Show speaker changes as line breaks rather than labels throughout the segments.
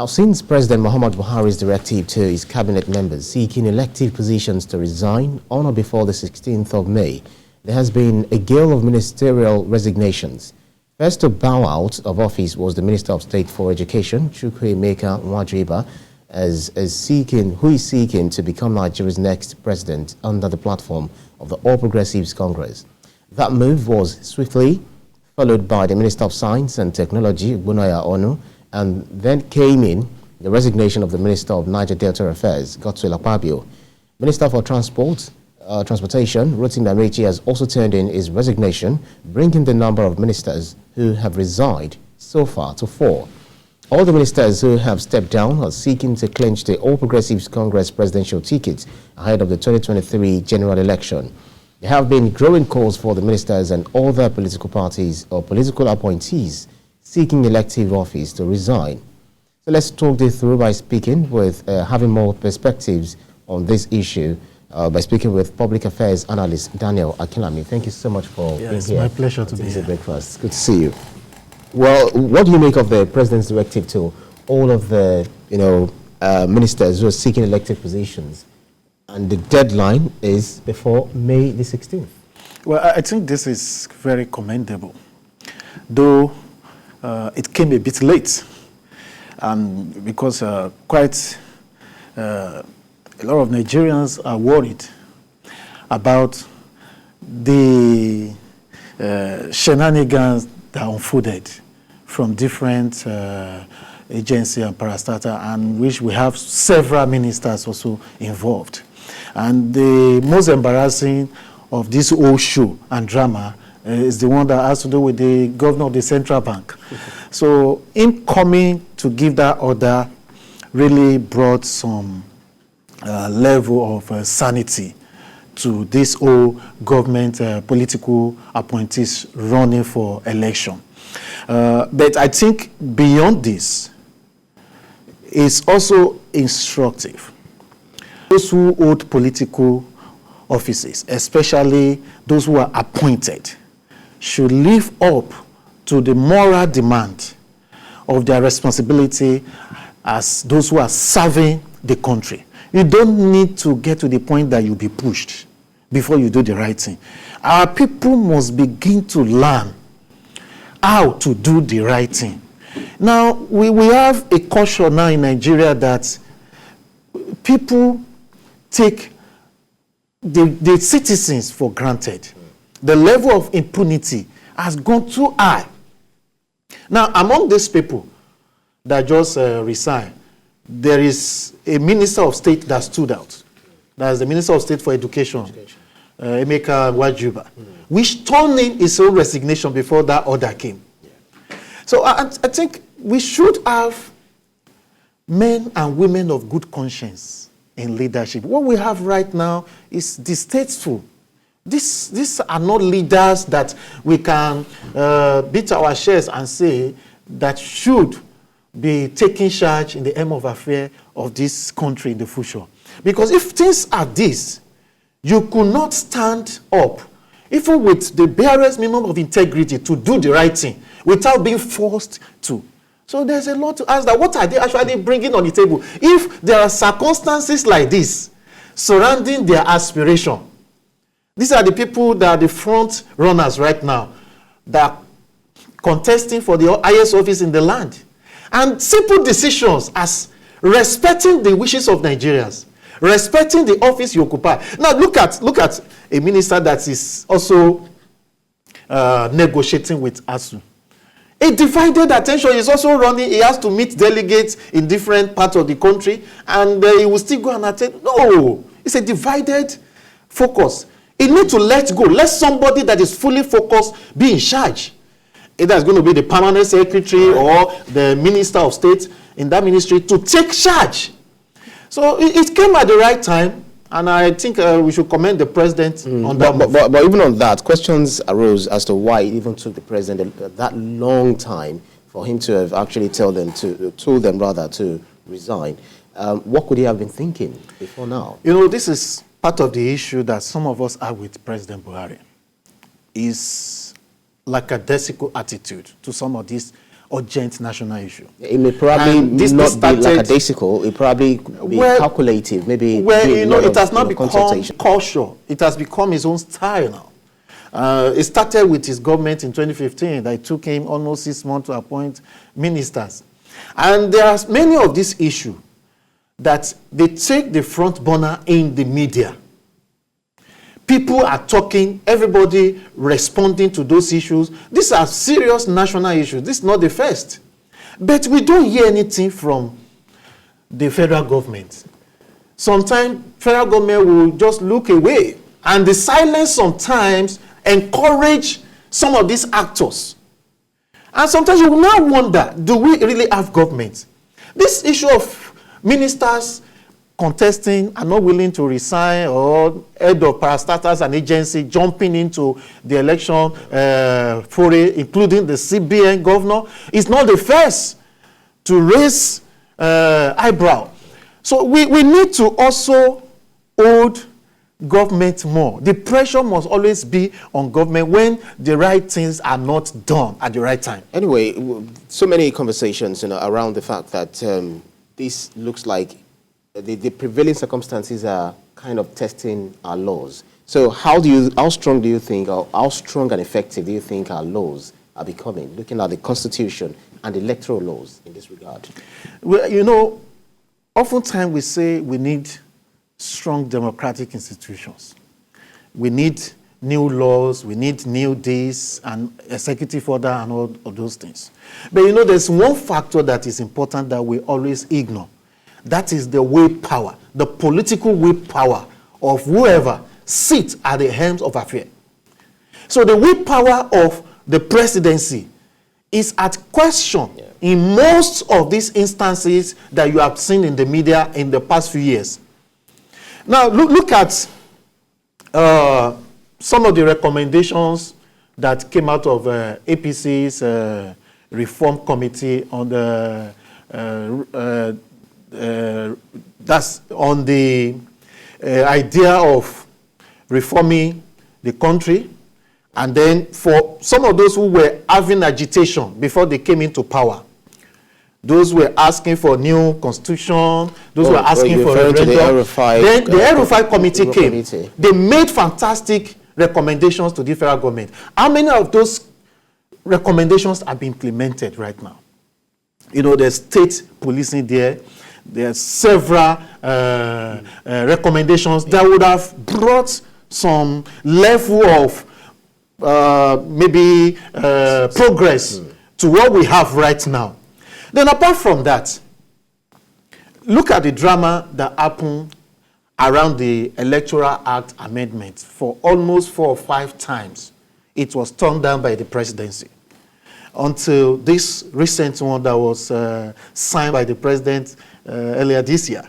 Now, since President Muhammad Buhari's directive to his cabinet members seeking elective positions to resign on or before the 16th of May, there has been a gale of ministerial resignations. First to bow out of office was the Minister of State for Education, Chukwuemeka Nwadiba, who is seeking to become Nigeria's next president under the platform of the All Progressives Congress. That move was swiftly followed by the Minister of Science and Technology, Bunaya Onu, and then came in the resignation of the Minister of Niger Delta Affairs, Godswill Akpabio. Minister for Transportation, Rotimi Amechi, has also turned in his resignation, bringing the number of ministers who have resigned so far to 4. All the ministers who have stepped down are seeking to clinch the All Progressives Congress presidential ticket ahead of the 2023 general election. There have been growing calls for the ministers and other political parties or political appointees seeking elective office to resign. So let's talk this through by speaking with, having more perspectives on this issue, by speaking with public affairs analyst Daniel Akinlami. Thank you so much for being here.
It's my pleasure to be here.
Breakfast. Good to see you. Well, what do you make of the president's directive to all of the, ministers who are seeking elected positions? And the deadline is before May the 16th.
Well, I think this is very commendable, though it came a bit late, because quite a lot of Nigerians are worried about the shenanigans that unfolded from different agencies and parastatal, and which we have several ministers also involved. And the most embarrassing of this whole show and drama is the one that has to do with the governor of the central bank. So him coming to give that order really brought some level of sanity to this whole government political appointees running for election. But I think beyond this, it's also instructive. Those who hold political offices, especially those who are appointed, should live up to the moral demand of their responsibility as those who are serving the country. You don't need to get to the point that you'll be pushed before you do the right thing. Our people must begin to learn how to do the right thing. Now, we have a culture now in Nigeria that people take the citizens for granted. The level of impunity has gone too high. Now, among these people that just resigned, there is a minister of state that stood out. That's the Minister of State for Education, Emeka Nwadiba, which turned in his own resignation before that order came. Yeah. So I think we should have men and women of good conscience in leadership. What we have right now is distasteful. These are not leaders that we can beat our chests and say that should be taking charge in the aim of affair of this country in the future. Because if things are this, you could not stand up, even with the barest minimum of integrity, to do the right thing without being forced to. So there's a lot to ask that. What are they actually bringing on the table? If there are circumstances like this surrounding their aspiration, these are the people that are the front runners right now that are contesting for the highest office in the land. And simple decisions as respecting the wishes of Nigerians, respecting the office you occupy. Now look at a minister that is also negotiating with ASU. A divided attention is also running. He has to meet delegates in different parts of the country, and he will still go and attend. No, it's a divided focus. He needs to let go. Let somebody that is fully focused be in charge. Either it's going to be the permanent secretary or the minister of state in that ministry to take charge. So it came at the right time, and I think we should commend the president on that.
But even on that, questions arose as to why it even took the president that long time for him to have actually told them to resign. What could he have been thinking before now?
This is part of the issue that some of us have with President Buhari. Is lackadaisical attitude to some of these urgent national issue.
It may probably not be lackadaisical. It probably be calculative. Maybe
it has not become culture. It has become his own style now. It started with his government in 2015. That it took him almost 6 months to appoint ministers. And there are many of these issues that they take the front burner in the media. People are talking, everybody responding to those issues. These are serious national issues. This is not the first. But we don't hear anything from the federal government. Sometimes federal government will just look away. And the silence sometimes encourage some of these actors. And sometimes you will now wonder, do we really have government? This issue of ministers contesting and not willing to resign, or head of parastatals and agency jumping into the election foray, including the CBN governor, is not the first to raise eyebrow. So we need to also hold government more. The pressure must always be on government when the right things are not done at the right time.
Anyway, so many conversations around the fact that this looks like the prevailing circumstances are kind of testing our laws. So how strong do you think, or how strong and effective do you think our laws are becoming, looking at the Constitution and the electoral laws in this regard?
Well, oftentimes we say we need strong democratic institutions. We need new laws, we need new this and executive order and all of those things. But there's one factor that is important that we always ignore. That is the willpower, the political willpower of whoever sits at the helm of affairs. So the willpower of the presidency is at question in most of these instances that you have seen in the media in the past few years. Now, look at some of the recommendations that came out of APC's reform committee on the that's on the idea of reforming the country, and then for some of those who were having agitation before they came into power. Those were asking for new constitution. Those were asking for referendum. Then the El-Rufai committee came. They made fantastic recommendations to the federal government. How many of those recommendations have been implemented right now? There's state policing there. There's several recommendations that would have brought some level of progress to what we have right now. Then apart from that, look at the drama that happened around the Electoral Act amendment. For almost 4 or 5 times, it was turned down by the presidency, until this recent one that was signed by the president earlier this year.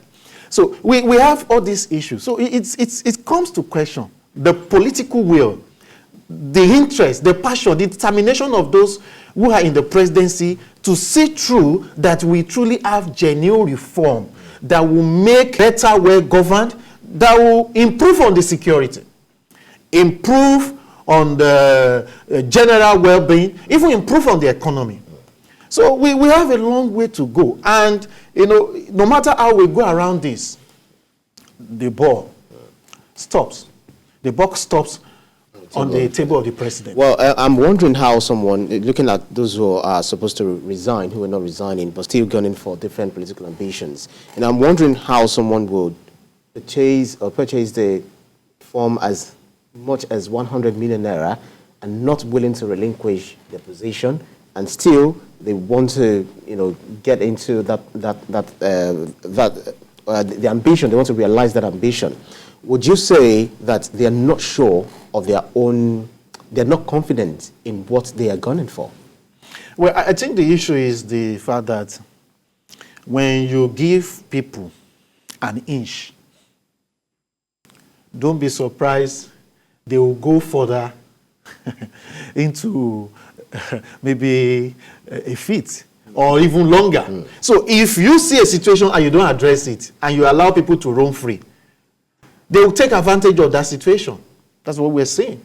So we have all these issues. So it comes to question the political will, the interest, the passion, the determination of those who are in the presidency to see through that we truly have genuine reform that will make better well governed, that will improve on the security, improve on the general well-being, even improve on the economy. So we have a long way to go. And, no matter how we go around this, the ball stops. The buck stops on the table of the president.
Well, I'm wondering how someone, looking at those who are supposed to resign, who are not resigning, but still gunning for different political ambitions, and I'm wondering how someone would purchase the form as much as 100 million naira and not willing to relinquish their position, and still they want to, get into the ambition. They want to realize that ambition. Would you say that they are not sure of their own, they're not confident in what they are gunning for?
Well, I think the issue is the fact that when you give people an inch, don't be surprised they will go further into maybe a feet or even longer. So if you see a situation and you don't address it and you allow people to roam free, they will take advantage of that situation. That's what we're seeing.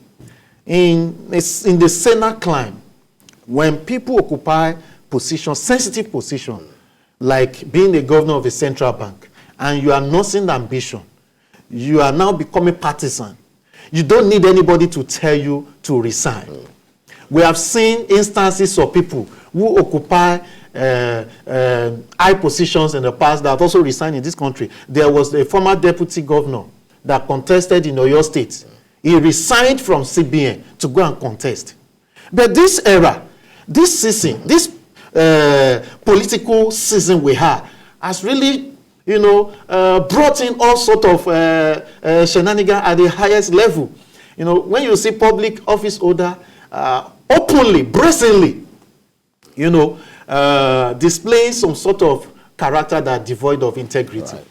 In the Senate climb, when people occupy position, sensitive position, like being a governor of a central bank, and you are nursing ambition, you are now becoming partisan. You don't need anybody to tell you to resign. We have seen instances of people who occupy high positions in the past that also resigned in this country. There was a former deputy governor that contested in Oyo State. He resigned from CBN to go and contest. But this era, this season, this political season we have has really, brought in all sort of shenanigans at the highest level. When you see public office holder openly, brazenly, displaying some sort of character that devoid of integrity.
Right.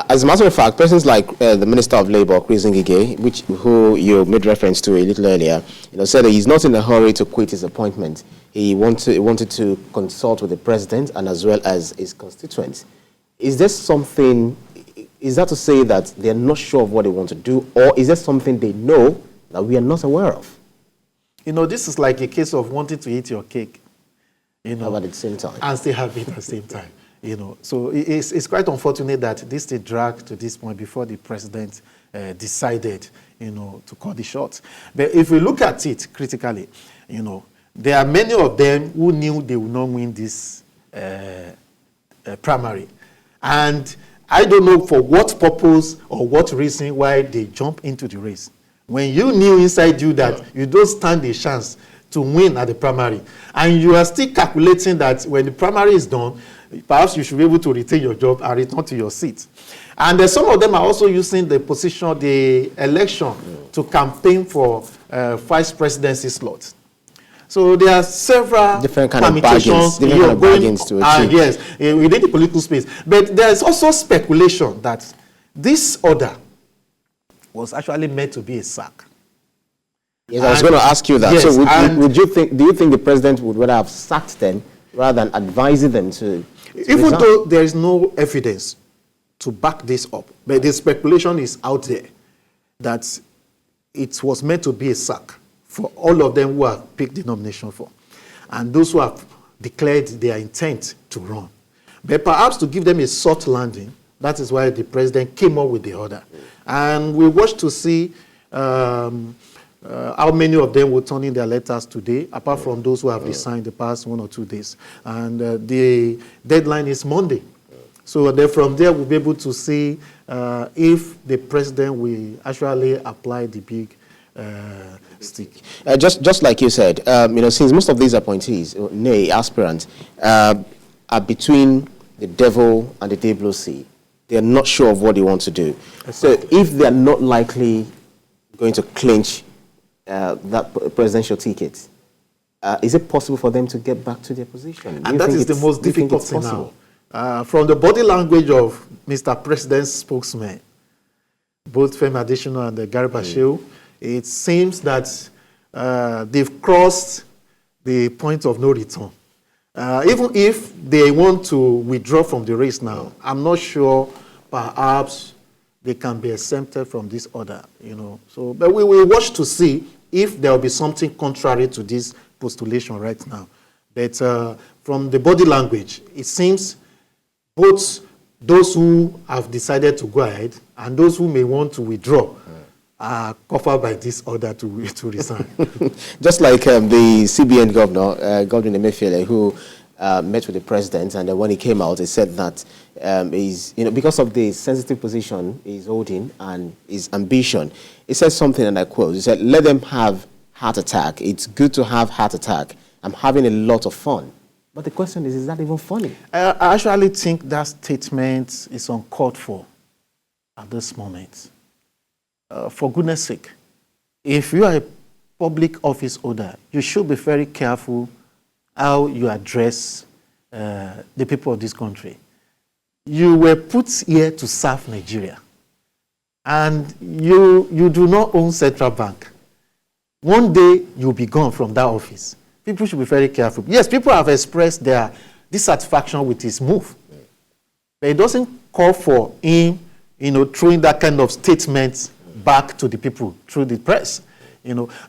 As a matter of fact, persons like the Minister of Labour, Chris Ngige, who you made reference to a little earlier, said that he's not in a hurry to quit his appointment. He wanted to consult with the president and as well as his constituents. Is there something? Is that to say that they're not sure of what they want to do, or is there something they know that we are not aware of?
This is like a case of wanting to eat your cake,
How about at the same time,
and still have it at the same time. So it's quite unfortunate that this did drag to this point before the president decided, to cut the short. But if we look at it critically, there are many of them who knew they would not win this primary. And I don't know for what purpose or what reason why they jump into the race. When you knew inside you that you don't stand a chance to win at the primary, and you are still calculating that when the primary is done, perhaps you should be able to retain your job and return to your seat. And some of them are also using the position, the election, to campaign for vice presidency slots. So there are several
different kind of
permutations,
bargains to achieve.
Yes, within the political space. But there is also speculation that this order was actually meant to be a sack.
Yes, I was going to ask you that.
Yes,
so do you think the president would rather have sacked them rather than advising them to
even
resign?
though there is no evidence to back this up, but the speculation is out there that it was meant to be a sack for all of them who have picked the nomination for, and those who have declared their intent to run. But perhaps to give them a soft landing, that is why the president came up with the order. And we watch to see how many of them will turn in their letters today, apart from those who have resigned the past 1 or 2 days. And the deadline is Monday. So then from there, we'll be able to see if the president will actually apply the big stick.
Just like you said, since most of these appointees, aspirants, are between the devil and the deep blue sea, they are not sure of what they want to do. So if they are not likely going to clinch that presidential ticket, is it possible for them to get back to their position?
And that is the most difficult thing now. From the body language of Mr. President's spokesman, both Femi Adesina and Gale Of Resignation, it seems that they've crossed the point of no return. Even if they want to withdraw from the race now, I'm not sure perhaps they can be exempted from this order, So, but we will watch to see if there will be something contrary to this postulation right now. But from the body language, it seems both those who have decided to go ahead and those who may want to withdraw are covered by this order to resign.
Just like the CBN governor, Godwin Emefiele, who met with the president, and when he came out, he said that because of the sensitive position he's holding and his ambition, he said something, and I quote, he said, "Let them have heart attack. It's good to have heart attack. I'm having a lot of fun." But the question is that even funny?
I actually think that statement is uncalled for at this moment. For goodness sake, if you are a public office holder, you should be very careful how you address the people of this country. You were put here to serve Nigeria, and you do not own central bank. One day you'll be gone from that office. People should be very careful. Yes, people have expressed their dissatisfaction with his move, but it doesn't call for him, throwing that kind of statement back to the people through the press,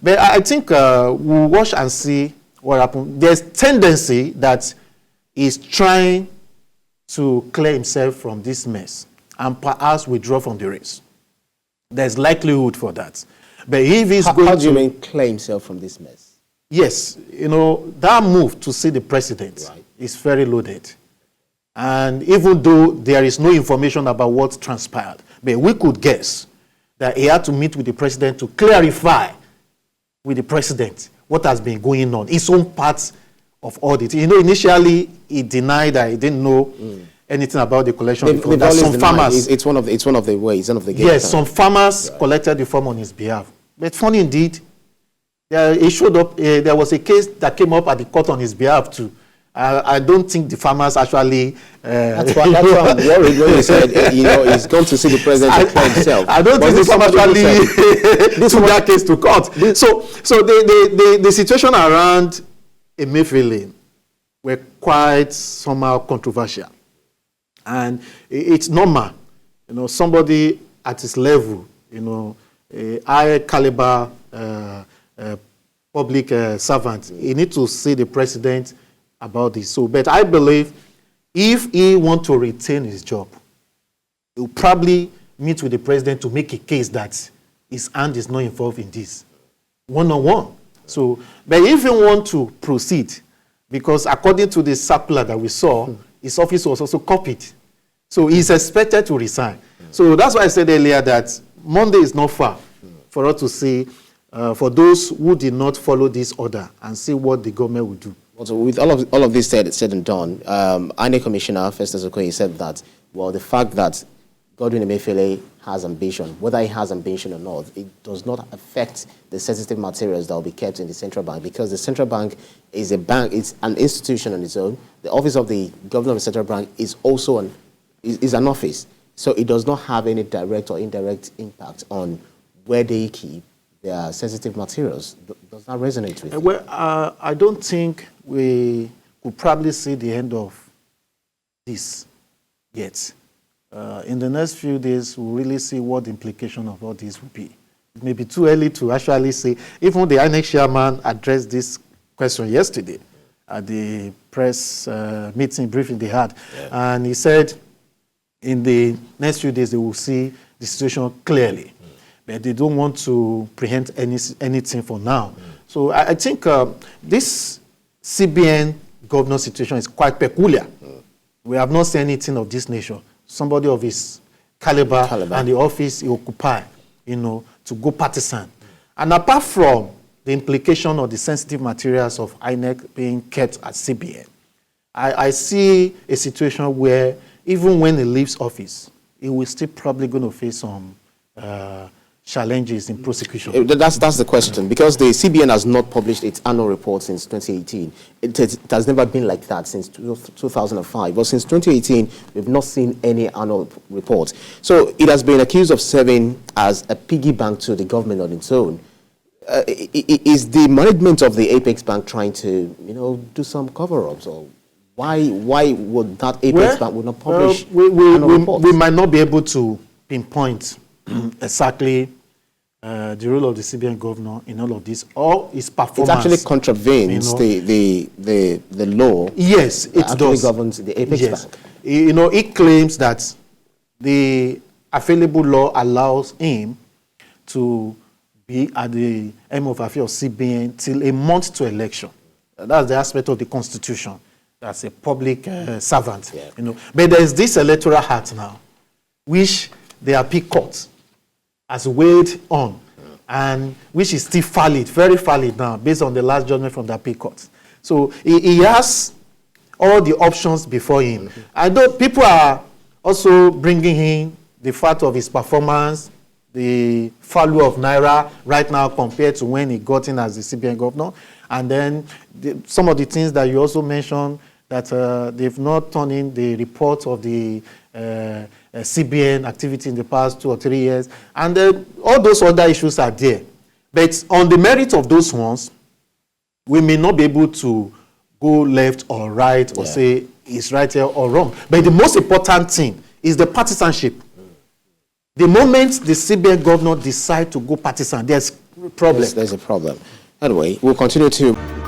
But I think we'll watch and see what happens. There's tendency that is trying to clear himself from this mess and perhaps withdraw from the race. There's likelihood for that. But if he's going to...
How do you mean clear himself from this mess?
Yes, that move to see the president is very loaded. And even though there is no information about what transpired, but we could guess that he had to meet with the president to clarify with the president what has been going on, his own part of audit. Initially he denied that he didn't know anything about the collection of the form. Some farmers,
it's one of the ways, one of the games.
Yes, some farmers collected the form on his behalf. But funny indeed, he showed up. There was a case that came up at the court on his behalf too. I don't think the farmers actually.
That's why I'm worried when he said, he's going to see the president to clear himself.
I don't think the farmers actually took that case to court. So the situation around Emefiele were quite somehow controversial, and it's normal. Somebody at his level, a high caliber public servant, he needs to see the president about this. So, but I believe if he wants to retain his job, he will probably meet with the president to make a case that his hand is not involved in this, one-on-one. So, but if he wants to proceed, because according to the circular that we saw, his office was also copied. So he's expected to resign. So that's why I said earlier that Monday is not far for us to see, for those who did not follow this order, and see what the government will do.
Also, with all of this said and done, INEC Commissioner Festus Okoye said that, well, the fact that Godwin Emefiele has ambition, whether he has ambition or not, it does not affect the sensitive materials that will be kept in the central bank, because the central bank is a bank, it's an institution on its own. The office of the governor of the central bank is also an office, so it does not have any direct or indirect impact on where they keep their sensitive materials. Does that resonate with you?
Well, I don't think we could probably see the end of this yet. In the next few days, we'll really see what the implication of all this will be. It may be too early to actually say. Even the INEC chairman addressed this question yesterday at the press meeting briefing they had. And he said in the next few days, they will see the situation clearly. But they don't want to preempt anything for now. So I think this CBN governor situation is quite peculiar. We have not seen anything of this nature. Somebody of his caliber. And the office he occupy, to go partisan. And apart from the implication of the sensitive materials of INEC being kept at CBN, I see a situation where even when he leaves office, he will still probably going to face some challenges in prosecution.
That's the question, because the CBN has not published its annual report since 2018. It has never been like that since 2005. But since 2018, we've not seen any annual report. So it has been accused of serving as a piggy bank to the government on its own. Is the management of the Apex Bank trying to, do some cover-ups, or why would that Apex Bank would not publish annual reports?
We might not be able to pinpoint exactly the role of the CBN governor in all of this, or his performance.
It actually contravenes the law.
Yes, it does.
Governs the Apex Bank.
It claims that the available law allows him to be at the helm of affairs of CBN till a month to election. That's the aspect of the Constitution. That's a public servant. But there's this electoral act now, which the appeal court has weighed on, and which is still valid, very valid now, based on the last judgment from the appeal court. So he has all the options before him. I know people are also bringing in the fact of his performance, the value of Naira right now compared to when he got in as the CBN governor, and then some of the things that you also mentioned, that they've not turned in the report of the CBN activity in the past 2 or 3 years. And all those other issues are there. But on the merit of those ones, we may not be able to go left or right or say it's right here or wrong. But the most important thing is the partisanship. The moment the CBN governor decides to go partisan, there's a problem.
There's a problem. Anyway, we'll continue to...